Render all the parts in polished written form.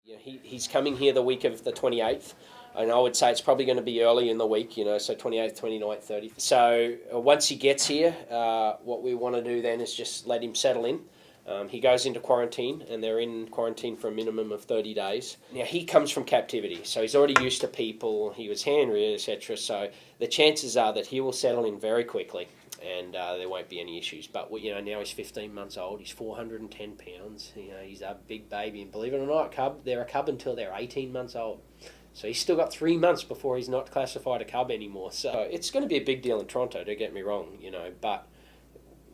Yeah, he's coming here the week of the 28th, and I would say it's probably going to be early in the week, so 28th, 29th, 30th. So once he gets here, what we want to do then is just let him settle in. He goes into quarantine, and they're in quarantine for a minimum of 30 days. Now, he comes from captivity, so he's already used to people. He was hand-reared, etc. So the chances are that he will settle in very quickly, and there won't be any issues. But now he's 15 months old. He's 410 pounds. He's a big baby, and believe it or not, they're a cub until they're 18 months old. So he's still got 3 months before he's not classified a cub anymore. So it's going to be a big deal in Toronto. Don't get me wrong, But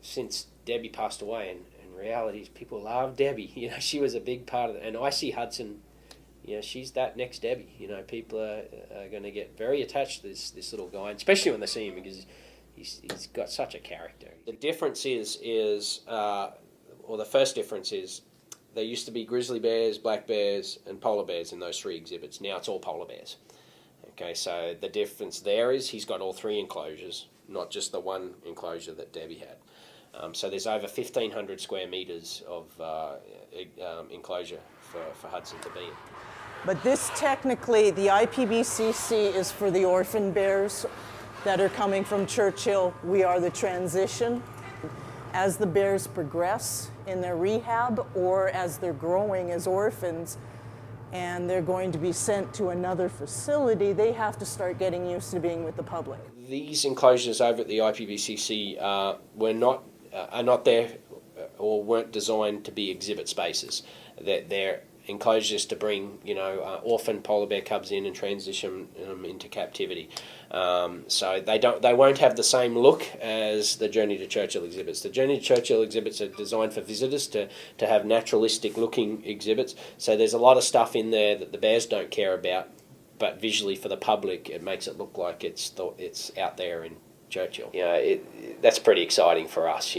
since Debbie passed away, and reality is people love Debbie. She was a big part of it, and I see Hudson. She's that next Debbie. People are going to get very attached to this little guy, especially when they see him because he's got such a character. The difference or the first difference is, there used to be grizzly bears, black bears, and polar bears in those 3 exhibits. Now it's all polar bears. Okay, so the difference there is he's got all 3 enclosures, not just the one enclosure that Debbie had. So there's over 1,500 square metres of enclosure for Hudson to be in. But this technically, the IPBCC is for the orphan bears that are coming from Churchill. We are the transition. As the bears progress in their rehab or as they're growing as orphans and they're going to be sent to another facility, they have to start getting used to being with the public. These enclosures over at the IPBCC are not there or weren't designed to be exhibit spaces. They're enclosures to bring orphan polar bear cubs in and transition them into captivity. So they won't have the same look as the Journey to Churchill exhibits. The Journey to Churchill exhibits are designed for visitors to have naturalistic looking exhibits. So there's a lot of stuff in there that the bears don't care about, but visually for the public it makes it look like it's out there in Churchill. That's pretty exciting for us.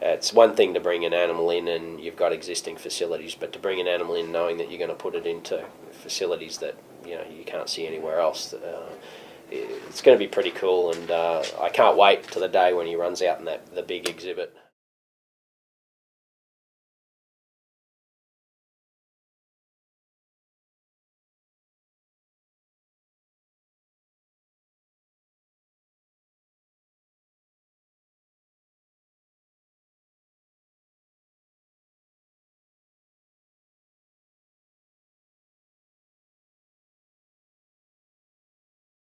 It's one thing to bring an animal in and you've got existing facilities, but to bring an animal in knowing that you're going to put it into facilities that you can't see anywhere else, it's going to be pretty cool, and I can't wait till the day when he runs out in the big exhibit.